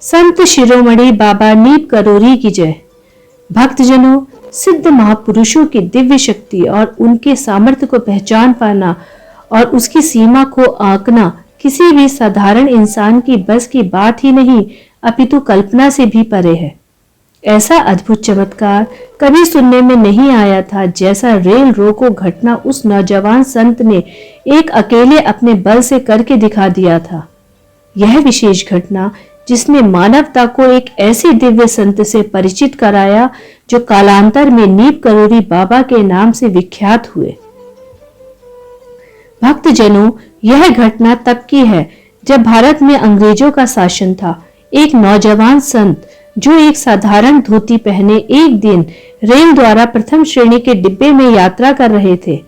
संत शिरोमणि बाबा नीप करोरी की जय। भक्तजनों, सिद्ध महापुरुषों की दिव्य शक्ति और उनके सामर्थ्य को पहचान पाना और उसकी सीमा को आंकना किसी भी साधारण इंसान की बस की बात ही नहीं, अपितु कल्पना से भी परे है। ऐसा अद्भुत चमत्कार कभी सुनने में नहीं आया था जैसा रेल रोको घटना उस नौजवान संत ने एक अकेले अपने बल से करके दिखा दिया था। यह विशेष घटना जिसने मानवता को एक ऐसे दिव्य संत से परिचित कराया जो कालांतर में नीप करोरी बाबा के नाम से विख्यात हुए। भक्तजनों, यह घटना तब की है जब भारत में अंग्रेजों का शासन था। एक नौजवान संत जो एक साधारण धोती पहने एक दिन रेल द्वारा प्रथम श्रेणी के डिब्बे में यात्रा कर रहे थे।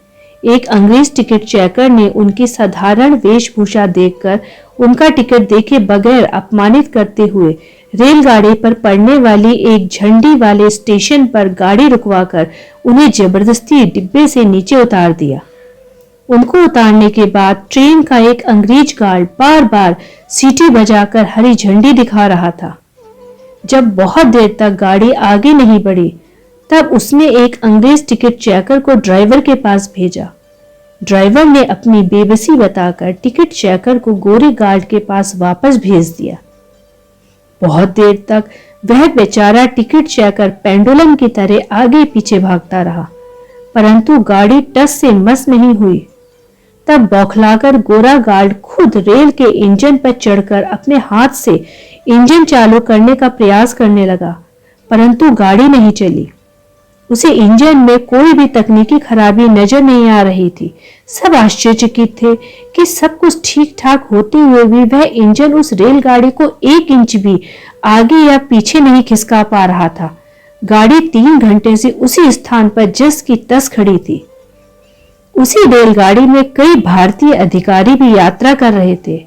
एक अंग्रेज टिकट चेकर ने उनकी साधारण वेशभूषा देखकर उनका टिकट देखे बगैर अपमानित करते हुए रेलगाड़ी पर पड़ने वाली एक झंडी वाले स्टेशन पर गाड़ी रुकवाकर उन्हें जबरदस्ती डिब्बे से नीचे उतार दिया। उनको उतारने के बाद ट्रेन का एक अंग्रेज गार्ड बार बार सीटी बजाकर हरी झंडी दिखा रहा था। जब बहुत देर तक गाड़ी आगे नहीं बढ़ी तब उसने एक अंग्रेज टिकट चेकर को ड्राइवर के पास भेजा। ड्राइवर ने अपनी बेबसी बताकर टिकट चेकर को गोरे गार्ड के पास वापस भेज दिया। बहुत देर तक वह बेचारा टिकट चेकर पेंडुलम की तरह आगे पीछे भागता रहा, परंतु गाड़ी टस से मस नहीं हुई। तब बौखलाकर गोरा गार्ड खुद रेल के इंजन पर चढ़कर अपने हाथ से इंजन चालू करने का प्रयास करने लगा, परंतु गाड़ी नहीं चली। उसे इंजन में कोई भी तकनीकी खराबी नजर नहीं आ रही थी। सब आश्चर्यचकित थे कि सब कुछ ठीक ठाक होते हुए भी वह इंजन उस रेलगाड़ी को 1 इंच भी आगे या पीछे नहीं खिसका पा रहा था। गाड़ी 3 घंटे से उसी स्थान पर जस की तस खड़ी थी। उसी रेलगाड़ी में कई भारतीय अधिकारी भी यात्रा कर रहे थे।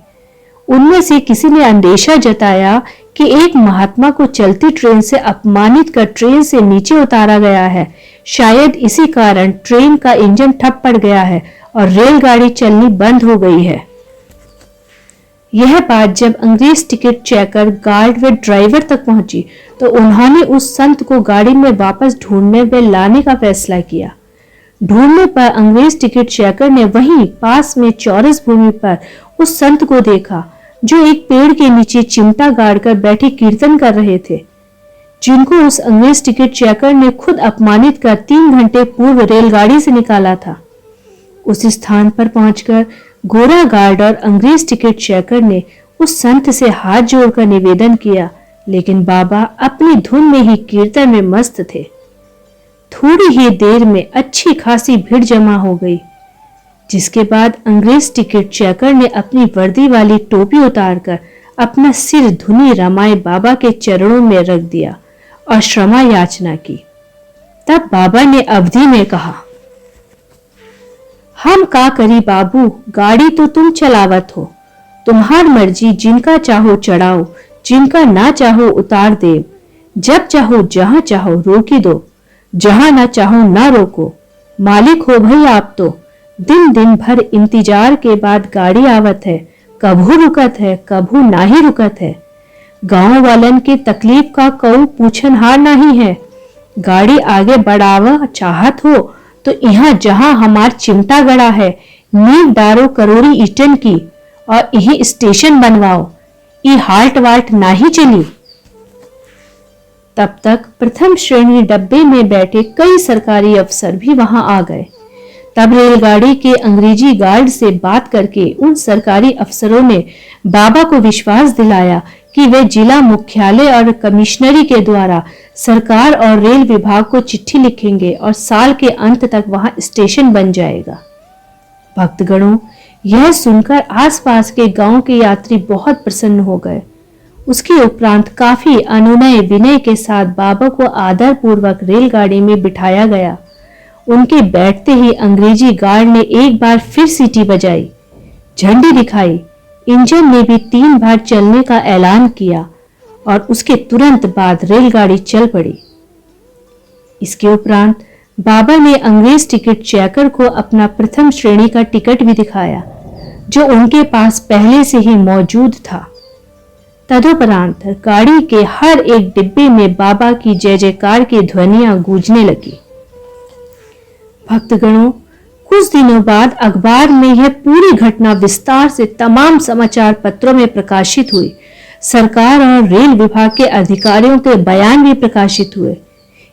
उनमें से किसी ने अंदेशा जताया कि एक महात्मा को चलती ट्रेन से अपमानित कर ट्रेन से नीचे उतारा गया है। शायद इसी कारण ट्रेन का इंजन ठप पड़ गया है और रेलगाड़ी चलनी बंद हो गई है। यह बात जब अंग्रेज टिकट चेकर, गार्ड व ड्राइवर तक पहुंची तो उन्होंने उस संत को गाड़ी में वापस ढूंढने व लाने का फैसला किया। ढूंढने पर अंग्रेज टिकट चेकर ने वहीं पास में चौरस भूमि पर उस संत को देखा जो एक पेड़ के नीचे चिमटा गाड़कर बैठे कीर्तन कर रहे थे, जिनको उस अंग्रेज टिकट चेकर ने खुद अपमानित कर 3 घंटे पूर्व रेलगाड़ी से निकाला था। उस स्थान पर पहुंचकर गोरा गार्ड और अंग्रेज टिकट चेकर ने उस संत से हाथ जोड़कर निवेदन किया, लेकिन बाबा अपनी धुन में ही कीर्तन में मस्त थे। थोड़ी ही देर में अच्छी खासी भीड़ जमा हो गई, जिसके बाद अंग्रेज टिकट चेकर ने अपनी वर्दी वाली टोपी उतारकर अपना सिर धुनी रमाए बाबा के चरणों में रख दिया और क्षमा याचना की। तब बाबा ने अवधि में कहा, हम का करी बाबू, गाड़ी तो तुम चलावत हो, तुम्हार मर्जी, जिनका चाहो चढ़ाओ, जिनका ना चाहो उतार देव, जब चाहो जहां चाहो रोकी दो, जहां ना चाहो ना रोको, मालिक हो भाई आप तो। दिन दिन भर इंतजार के बाद गाड़ी आवत है, कभू रुकत है कभू ना ही रुकत है। गांव वालन के तकलीफ का कऊ पूछनहार नहीं है। गाड़ी आगे बढ़ावा चाहत हो तो यहाँ जहां हमार चिमटा गड़ा है, नींव डारो करोड़ी ईटन की और यही स्टेशन बनवाओ, ये हाल्ट वाल्ट ना ही चली। तब तक प्रथम श्रेणी डब्बे में बैठे कई सरकारी अफसर भी वहां आ गए। तब रेलगाड़ी के अंग्रेजी गार्ड से बात करके उन सरकारी अफसरों ने बाबा को विश्वास दिलाया कि वे जिला मुख्यालय और कमिश्नरी के द्वारा सरकार और रेल विभाग को चिट्ठी लिखेंगे और साल के अंत तक वहां स्टेशन बन जाएगा। भक्तगणों, यह सुनकर आसपास के गांव के यात्री बहुत प्रसन्न हो गए। उसके उपरांत काफी अनुनय विनय के साथ बाबा को आदर पूर्वक रेलगाड़ी में बिठाया गया। उनके बैठते ही अंग्रेजी गार्ड ने एक बार फिर सीटी बजाई, झंडी दिखाई, इंजन ने भी 3 बार चलने का ऐलान किया और उसके तुरंत बाद रेलगाड़ी चल पड़ी। इसके उपरांत बाबा ने अंग्रेज टिकट चेकर को अपना प्रथम श्रेणी का टिकट भी दिखाया, जो उनके पास पहले से ही मौजूद था। तदुपरांत गाड़ी के हर एक डिब्बे में बाबा की जय जयकार की ध्वनियां गूंजने लगी। भक्तगणों, कुछ दिनों बाद अखबार में यह पूरी घटना विस्तार से तमाम समाचार पत्रों में प्रकाशित हुई। सरकार और रेल विभाग के अधिकारियों के बयान भी प्रकाशित हुए।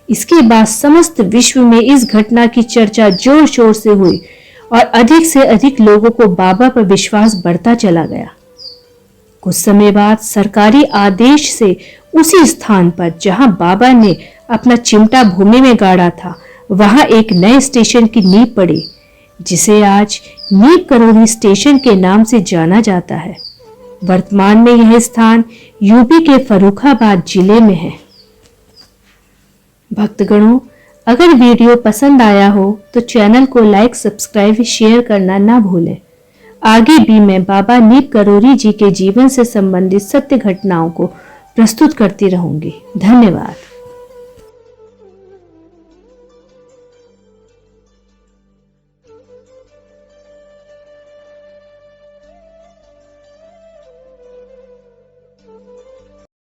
इसके बाद समस्त विश्व में इस घटना की चर्चा जोर शोर से हुई और अधिक से अधिक लोगों को बाबा पर विश्वास बढ़ता चला गया। कुछ समय बाद सरकारी आदेश से उसी स्थान पर जहां बाबा ने अपना चिमटा भूमि में गाड़ा था, वहां एक नए स्टेशन की नींव पड़ी, जिसे आज नीम करौली स्टेशन के नाम से जाना जाता है। वर्तमान में यह स्थान यूपी के फर्रुखाबाद जिले में है। भक्तगणों, अगर वीडियो पसंद आया हो तो चैनल को लाइक, सब्सक्राइब, शेयर करना ना भूलें। आगे भी मैं बाबा नीम करौली जी के जीवन से संबंधित सत्य घटनाओं को प्रस्तुत करती रहूंगी। धन्यवाद।